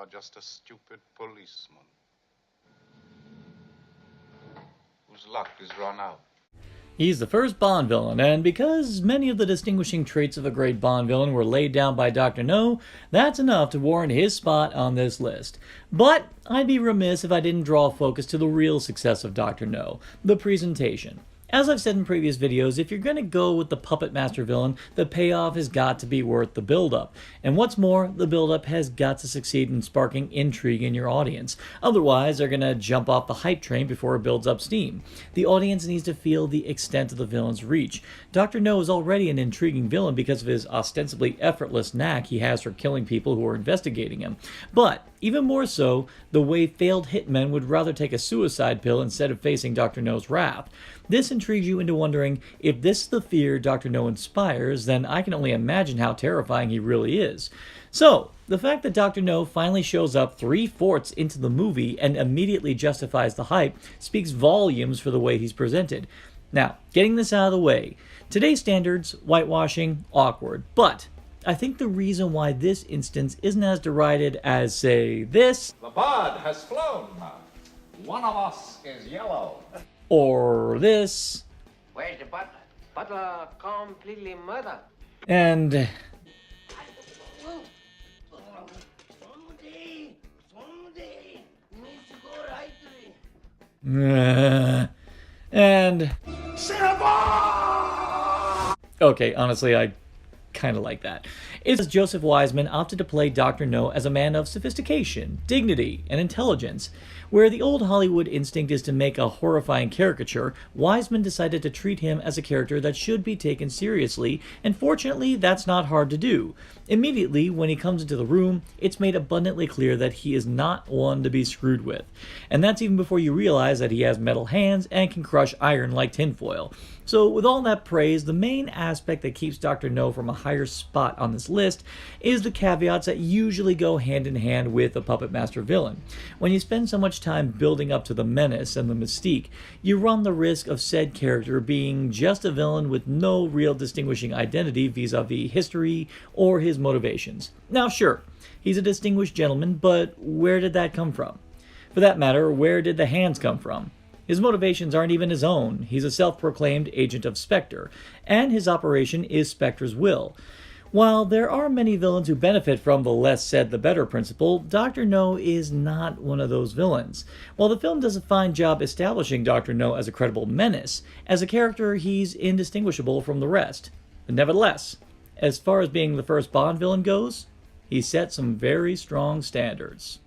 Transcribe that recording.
are just a stupid policeman whose luck is run out. He's the first Bond villain, and because many of the distinguishing traits of a great Bond villain were laid down by Dr. No, that's enough to warrant his spot on this list. But I'd be remiss if I didn't draw focus to the real success of Dr. No, the presentation. As I've said in previous videos, if you're going to go with the puppet master villain, the payoff has got to be worth the build-up. And what's more, the build-up has got to succeed in sparking intrigue in your audience. Otherwise, they're going to jump off the hype train before it builds up steam. The audience needs to feel the extent of the villain's reach. Dr. No is already an intriguing villain because of his ostensibly effortless knack he has for killing people who are investigating him. But even more so, the way failed hitmen would rather take a suicide pill instead of facing Dr. No's wrath. This intrigues you into wondering, if this is the fear Dr. No inspires, then I can only imagine how terrifying he really is. So, the fact that Dr. No finally shows up 3/4 into the movie and immediately justifies the hype speaks volumes for the way he's presented. Now, getting this out of the way, today's standards, whitewashing, awkward, but I think the reason why this instance isn't as derided as, say, this, The bird has flown. One of us is yellow. or this, Where's the butler? Butler completely murdered. and and okay, honestly, I kind of like that. It's Joseph Wiseman opted to play Dr. No as a man of sophistication, dignity, and intelligence. Where the old Hollywood instinct is to make a horrifying caricature, Wiseman decided to treat him as a character that should be taken seriously, and fortunately, that's not hard to do. Immediately, when he comes into the room, it's made abundantly clear that he is not one to be screwed with. And that's even before you realize that he has metal hands and can crush iron like tinfoil. So with all that praise, the main aspect that keeps Dr. No from a higher spot on this list is the caveats that usually go hand in hand with a puppet master villain. When you spend so much time building up to the menace and the mystique, you run the risk of said character being just a villain with no real distinguishing identity vis-a-vis history or his motivations. Now sure, he's a distinguished gentleman, but where did that come from? For that matter, where did the hands come from? His motivations aren't even his own. He's a self-proclaimed agent of Spectre, and his operation is Spectre's will. While there are many villains who benefit from the less said the better principle, Dr. No is not one of those villains. While the film does a fine job establishing Dr. No as a credible menace, as a character he's indistinguishable from the rest. But nevertheless, as far as being the first Bond villain goes, he set some very strong standards.